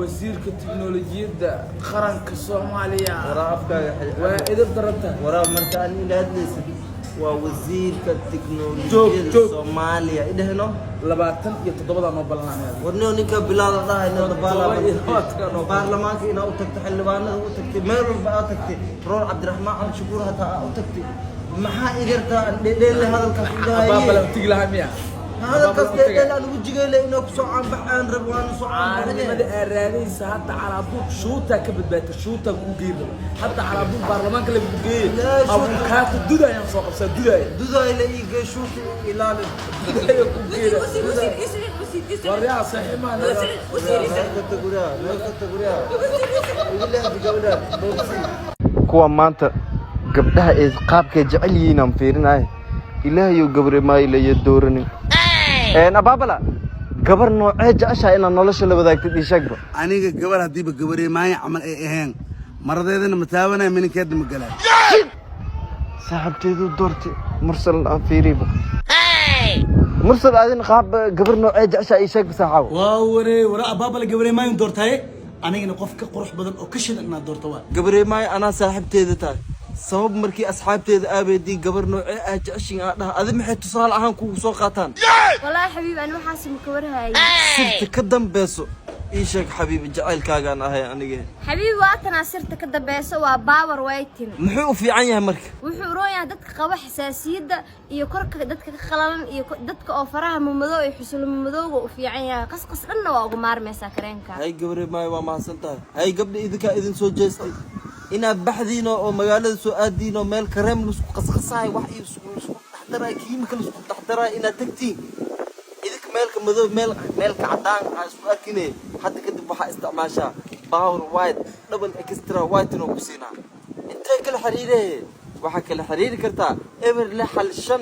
وزيرك التكنولوجيا قرن كصوماليا وإذا ضربتها ورا مرتاني لا تنسى ووزيرك التكنولوجيا الصومالية إيه هنا لبعتن يتضبط ما بلنا ورنيو نيكا بلاد الله إنه ضبالا برلمان كنا أوتكت حلوانا أوتكت ميرو بأوتكت رول عبد الرحمن عن شكور هتا أوتكت محا إجرتا ليه هذا الكفيل هاي بابا لو تقلها مياه هذا الكفيل أنا وجهي لأنه صعب بحان ربوان صعب أنا الرئيس حتى على أبوك شوتا كبد بيت شوتا كوجير حتى على أبوك برلمان كله بوجير أبوك هات الدودة يا صاحب بس الدودة اللي يجي شوت إلى كوجير وريا صحيح ما kuwa maanta gabdhaha ee qaabka jecel yihiin aan fiirinaay ilaahay gabar ma ilaahay dooranin abaabala gabar noocee jecesha in nolosha la wadaagtay ishaagba aniga gabar hadiiba gabarey maay amal ay ahayn maradeedana mataabanay minkeed ma galay saaxibteedu doortay mursal aan fiiriba mursal adin qaab gabar noocee jecesha ishaagba saaxaw wara abaabala gabarey maay doortay anigana qof ka qurux badan oo ka shidan inaad doorto waa gabarey maay ana saaxibteeda tahay sabab markii asxaabteeda aabeedii gabar noocee aad jeceshin aan dhaha adin maxay tusaale ahaan kugu soo qaataan wallaahi xabiib aan waxaas ma ka warhaayay sirta ka dambeeso ii sheeg xabiib jacaylkaagaan ahay aniga xabiib waa tan sirta ka dambeeso waa power waiting muxuu u fiican yahay marka wuxuu rooyaa dadka qaba xasaasiyada iyo korka dadka ka qalalan iyo dadka oo faraha madow iyo xusul madowga u fiican yahay qasqas dhanna waa uga maarmaysaa kareenka hay gabarey maay waa mahadsantahay hay gabdha idinka idin soo jeestay inaad baxdiino oo magaalada soo aadiino meel kareem isku qasqasaay wax isku dhaxdaray kiimika isku dhaxdaray inaad tagtiin idinka meelka madow meel ka cadaan ah isku arkinay hadda kadib waxa isticmaashaa power white double extra white oo ku siinaa intee kala xiriiree waxa kala xiriiri kartaa eber la hal 5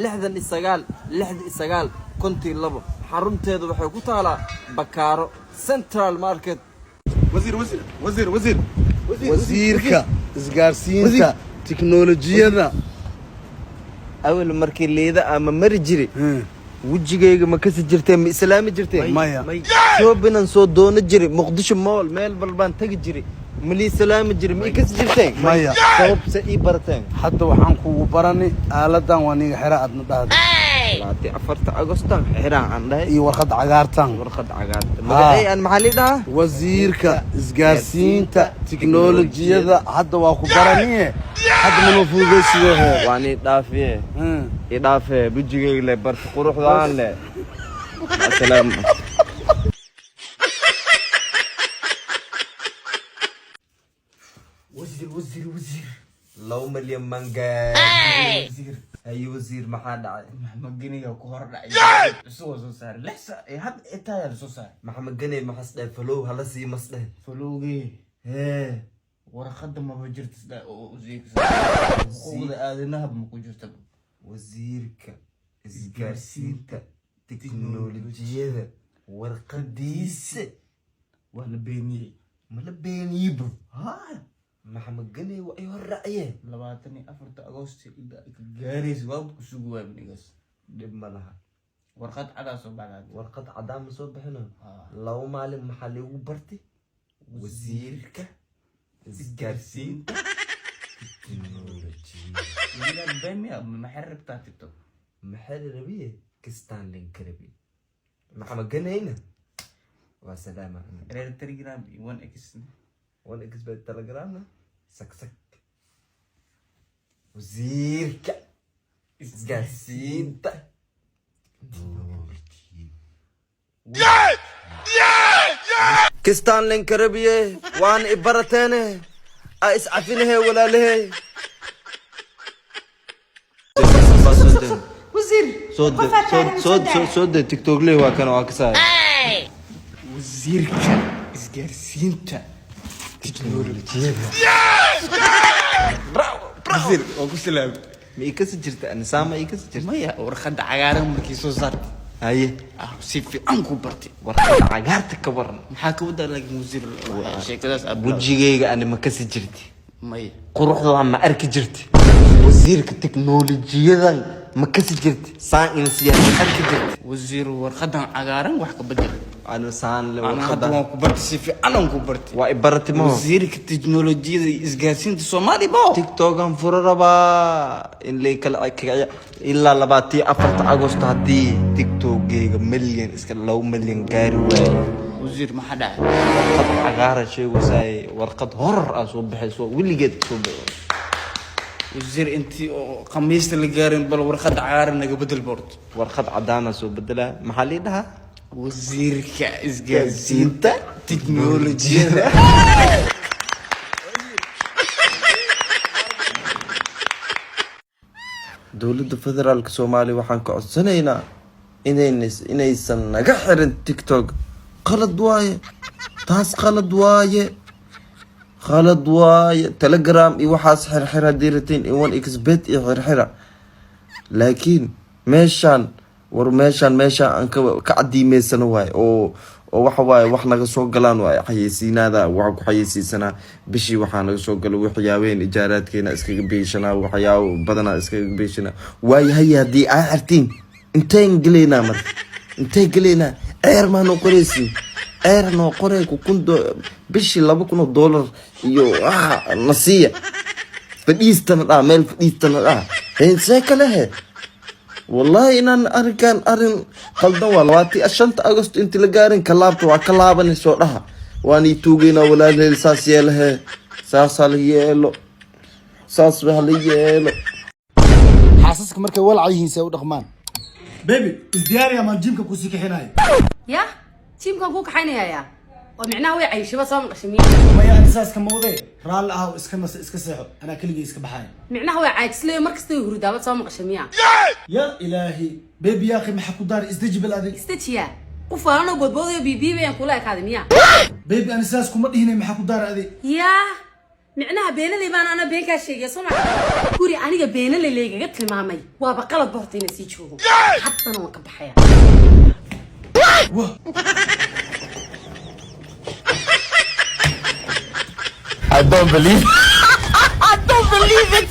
69 konti labo xarunteedu waxay ku taalaa Bakaaro Central Market wasiirka isgaarsiinta tiknoolajiyada awal markii leeda ama mari jiri wajigayga ma kasi jirtay ma islaami jirtay maya soo binan soo doono jiri muqdisho mool meel balbaan tagi jiri mali islaami jiri ma kasi jirtay maya sabab sa ii barteen hadda waxaan kugu barani aaladan waa niga xira aadna dhahday 4 Agostan xiraan aan dhahay iyo warqad cagaartan magacay aan maxalli dhaha wasiirka isgaarsiinta tiknoolajiyada hadda waa ku barani hadda ma fuudaysiyo waani dhaafiye idaafe bujigayga le barta quruxdaan le asalaam وزير لو مليون مانجا أي وزير ما حد محمد جني وكهر دعي سو صار لحسة هاد إتايا سو صار محمد جني ما حصل فلو هلا سي مصله فلوجي ها ورا خدم ما بجرت وزيك خود آذنها بمكوجرت وزيرك إسقاسينك تكنولوجيا ورقديس ولا بيني ملا بيني بو ها محمد جني وأيه الرأي لبعتني أفرت أغسطس جاريس وابك سجوا بنيجس دب ملها ورقة عدا صباحات ورقة عدام صبح هنا لو معلم محلي وبرتي وزيرك إسقاسين تكنولوجيا بيني محرر بتاع تيك توك محرر ربيه كستان لينك ربي محمد جني هنا وسلامة رير التليجرام 1x 1x بالتليجرام سك وزيرك إسقاسين كستان لينك ربيه وان إبرتانه أسعفينه ولا له وزير صد تيك توك ليه وكانوا أكسر وزيرك إسقاسينتا تكنولوجيا وزير وكسلام ما يكسر أنا سامع يكسر ما يا ورخد عقارن مركي سو صارت هاي سيفي أنكو برتي ورخد عقارتك كبرنا محاك ودا لك وزير شيء كذا وجهي أنا ما كسر جرتي ما قروح له ما أركي جرتي وزيرك التكنولوجيا ما كسر جرتي ساينس يعني أركي جرتي وزير ورخد عقارن وحق بدل أنا سان أنا هذا ما كبرت سيفي أنا كبرت وإبرتي ما وزيرك التكنولوجيا إسقاسين الصومالي باو تيك توك أم فرربا إن لي كلا إلا لباتي أفرت أغسطس هدي تيك توك جيجا مليون إسكال لو مليون كارواي وزير ما حدا ورقد عقارة شيء وزاي ورقد هرر أصوب بحسوا واللي قد صوب وزير أنت قميص اللي قارن بل ورقد عارن قبل البورد ورقد عدانة صوب بدلا محلي لها وزيرك إسقاسين تكنولوجيا dowladda federaalka Soomaaliya waxaan ka codsanaynaa inaysan naga xirin TikTok qalad waaye taas qalad waaye Telegram iyo waxaas xirxira diirateen in 1xbet iyo xirxira laakiin meeshan aan ka cadiimeysana waaye oo waxa waaye wax naga soo galaan waaye xayeysiinada waxa ku xayeysiisana bishii waxa naga soo galo waxyaabeen ijaaraadkeena iskaga beeshana waxyaabo badana iskaga beeshana waayahay hadii ay xirtiin inteen galeena eer ma noo qoreysi eer noo qorey ku kundo bishii $2,000 iyo nasiya fadhiistana meel fadhiistana heensee kale والله إن أرن قلنا والله 5 أغسطس أنت لقارن كلابت وكلابن سورها واني توجينا ولا الساس يله ساس عليه ساس بهاليه حاسسك مركب ولا عايزين يسوي رقمان بيبي ازدياري يا مان جيمك كوسيك هناي يا تيمك كوك حيني يا ومعناه وي عيش بس ما قشمين ما يا اساس كموضوع رال اه اسك سيحو انا كلي اسك بحاي معناه وي عايش لي مركز تو هردا بس ما قشميا يا الهي بيبي يا اخي ما حكو دار استجب الادي استتيا وفانا بودبود بيبي بيان كلها اكاديميا بيبي انا اساس كما دهيني ما حكو دار ادي يا معناها بين اللي بان انا بين كاشيغي سمع كوري انيغا بين اللي ليغا تلمامay waaba qalad bortayna si joogo haddana waan ka baxaya I don't believe it.